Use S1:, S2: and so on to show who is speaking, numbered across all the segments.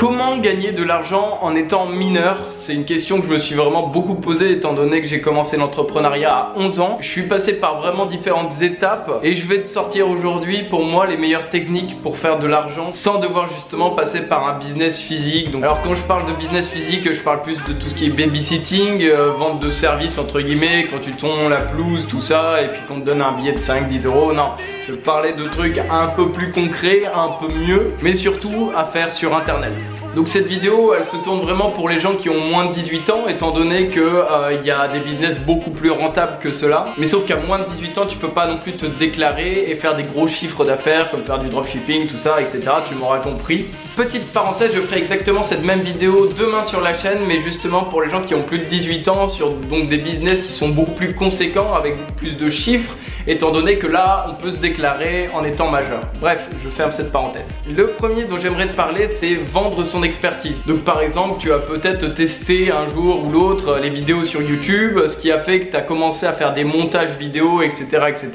S1: Comment gagner de l'argent en étant mineur? C'est une question que je me suis vraiment beaucoup posée étant donné que j'ai commencé l'entrepreneuriat à 11 ans. Je suis passé par vraiment différentes étapes et je vais te sortir aujourd'hui pour moi les meilleures techniques pour faire de l'argent sans devoir justement passer par un business physique. Donc, alors quand je parle de business physique, je parle plus de tout ce qui est babysitting, vente de services entre guillemets, quand tu tonds la pelouse, tout ça, et puis qu'on te donne un billet de 5-10 euros. Non, je parlais de trucs un peu plus concrets, un peu mieux, mais surtout à faire sur internet. Donc cette vidéo elle se tourne vraiment pour les gens qui ont moins de 18 ans étant donné que y a des business beaucoup plus rentables que cela. Mais sauf qu'à moins de 18 ans tu peux pas non plus te déclarer et faire des gros chiffres d'affaires comme faire du dropshipping, tout ça, etc. Tu m'auras compris. Petite parenthèse, je ferai exactement cette même vidéo demain sur la chaîne, mais justement pour les gens qui ont plus de 18 ans sur donc des business qui sont beaucoup plus conséquents avec beaucoup plus de chiffres, étant donné que là on peut se déclarer en étant majeur. Bref, je ferme cette parenthèse. Le premier dont j'aimerais te parler, c'est vendre son expertise. Donc par exemple, tu as peut-être testé un jour ou l'autre les vidéos sur YouTube, ce qui a fait que tu as commencé à faire des montages vidéo, etc. etc.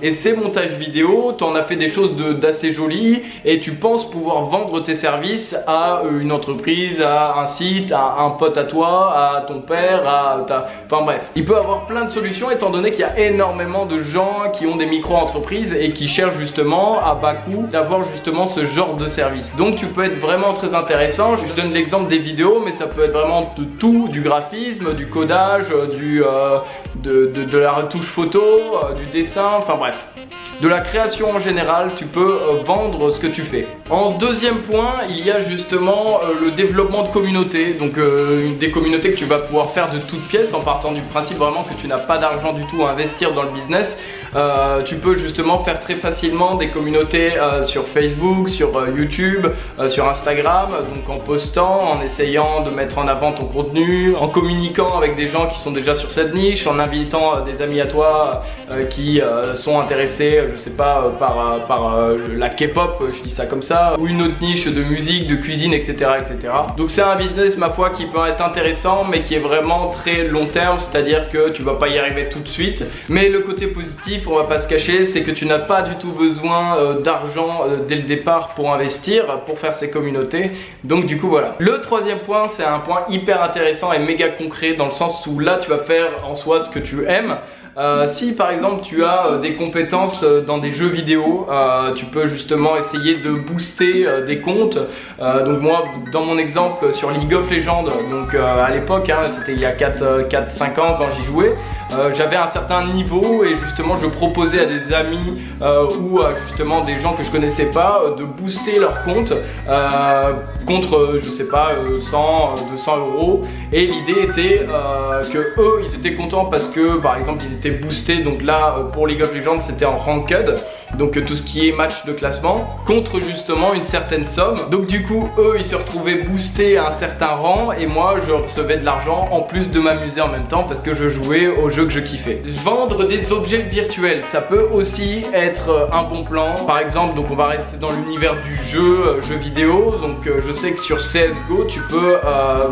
S1: Et ces montages vidéo, tu en as fait des choses d'assez jolies et tu penses pouvoir vendre tes services à une entreprise, à un site, à un pote à toi, à ton père, à ta... Enfin bref, il peut avoir plein de solutions étant donné qu'il y a énormément de gens qui ont des micro-entreprises et qui cherchent justement à bas coût d'avoir justement ce genre de service. Donc tu peux être vraiment très intéressant. Je donne l'exemple des vidéos, mais ça peut être vraiment de tout, du graphisme, du codage, de la retouche photo, du dessin, enfin bref. De la création en général, tu peux vendre ce que tu fais. En deuxième point, il y a justement le développement de communautés. Donc des communautés que tu vas pouvoir faire de toutes pièces en partant du principe vraiment que tu n'as pas d'argent du tout à investir dans le business. Tu peux justement faire très facilement des communautés sur Facebook, sur YouTube, sur Instagram, donc en postant, en essayant de mettre en avant ton contenu, en communiquant avec des gens qui sont déjà sur cette niche, en invitant des amis à toi qui sont intéressés, je sais pas, par la K-pop, je dis ça comme ça, ou une autre niche de musique, de cuisine, etc. etc. Donc c'est un business, ma foi, qui peut être intéressant, mais qui est vraiment très long terme, c'est-à-dire que tu vas pas y arriver tout de suite. Mais le côté positif, on va pas se cacher, c'est que tu n'as pas du tout besoin d'argent dès le départ pour investir, pour faire ces communautés. Donc du coup voilà. Le troisième point, c'est un point hyper intéressant et méga concret dans le sens où là tu vas faire en soi ce que tu aimes. Si par exemple tu as des compétences dans des jeux vidéo, tu peux justement essayer de booster des comptes. Donc moi dans mon exemple sur League of Legends, donc à l'époque hein, c'était il y a 4-5 ans quand j'y jouais, j'avais un certain niveau et justement je proposais à des amis ou à justement des gens que je connaissais pas de booster leur compte contre je sais pas 100, 200 euros, et l'idée était que eux ils étaient contents parce que par exemple ils étaient boostés. Donc là pour League of Legends c'était en ranked, donc tout ce qui est match de classement contre justement une certaine somme. Donc du coup eux ils se retrouvaient boostés à un certain rang et moi je recevais de l'argent en plus de m'amuser en même temps parce que je jouais au jeu que je kiffais. Vendre des objets virtuels, ça peut aussi être un bon plan. Par exemple, donc on va rester dans l'univers du jeu vidéo. Donc je sais que sur CSGO tu peux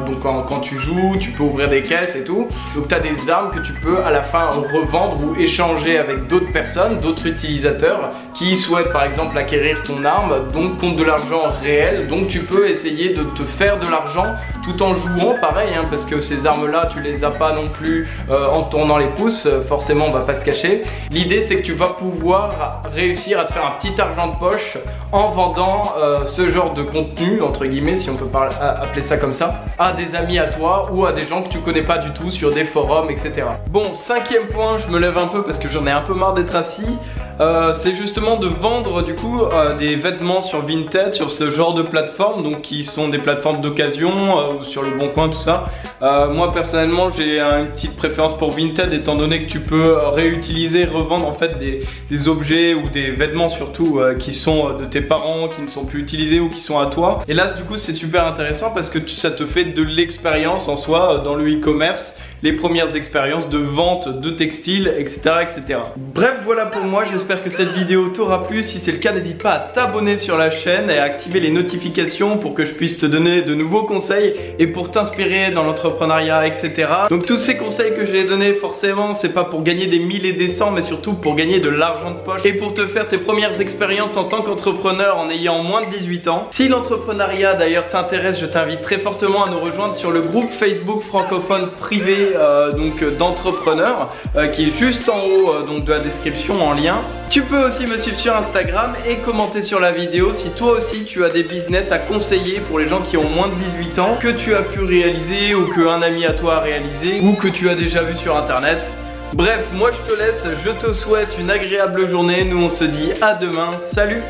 S1: donc quand tu joues tu peux ouvrir des caisses et tout. Donc tu as des armes que tu peux à la fin revendre ou échanger avec d'autres personnes, d'autres utilisateurs qui souhaitent par exemple acquérir ton arme, donc contre de l'argent réel. Donc tu peux essayer de te faire de l'argent tout en jouant pareil hein, parce que ces armes là tu les as pas non plus en tournant les pouces, forcément on va pas se cacher. L'idée c'est que tu vas pouvoir réussir à te faire un petit argent de poche en vendant ce genre de contenu entre guillemets, si on peut appeler ça comme ça, à des amis à toi ou à des gens que tu connais pas du tout sur des forums, etc. Bon, cinquième point, je me lève un peu parce que j'en ai un peu marre d'être assis. C'est justement de vendre du coup des vêtements sur Vinted, sur ce genre de plateforme, donc qui sont des plateformes d'occasion, sur le Bon Coin, tout ça. Moi personnellement j'ai une petite préférence pour Vinted étant donné que tu peux réutiliser, revendre en fait des objets ou des vêtements surtout qui sont de tes parents, qui ne sont plus utilisés ou qui sont à toi. Et là du coup c'est super intéressant parce que ça te fait de l'expérience en soi dans le e-commerce. les premières expériences de vente de textiles, etc., etc. Bref, voilà pour moi, j'espère que cette vidéo t'aura plu. Si c'est le cas, n'hésite pas à t'abonner sur la chaîne et à activer les notifications pour que je puisse te donner de nouveaux conseils et pour t'inspirer dans l'entrepreneuriat, etc. Donc tous ces conseils que je t'ai donnés, forcément, c'est pas pour gagner des 1000 et des 100, mais surtout pour gagner de l'argent de poche et pour te faire tes premières expériences en tant qu'entrepreneur en ayant moins de 18 ans. Si l'entrepreneuriat d'ailleurs t'intéresse, je t'invite très fortement à nous rejoindre sur le groupe Facebook francophone privé d'entrepreneurs qui est juste en haut donc de la description en lien. Tu peux aussi me suivre sur Instagram et commenter sur la vidéo si toi aussi tu as des business à conseiller pour les gens qui ont moins de 18 ans que tu as pu réaliser ou qu'un ami à toi a réalisé ou que tu as déjà vu sur internet. Bref, moi je te laisse, je te souhaite une agréable journée, nous on se dit à demain, salut!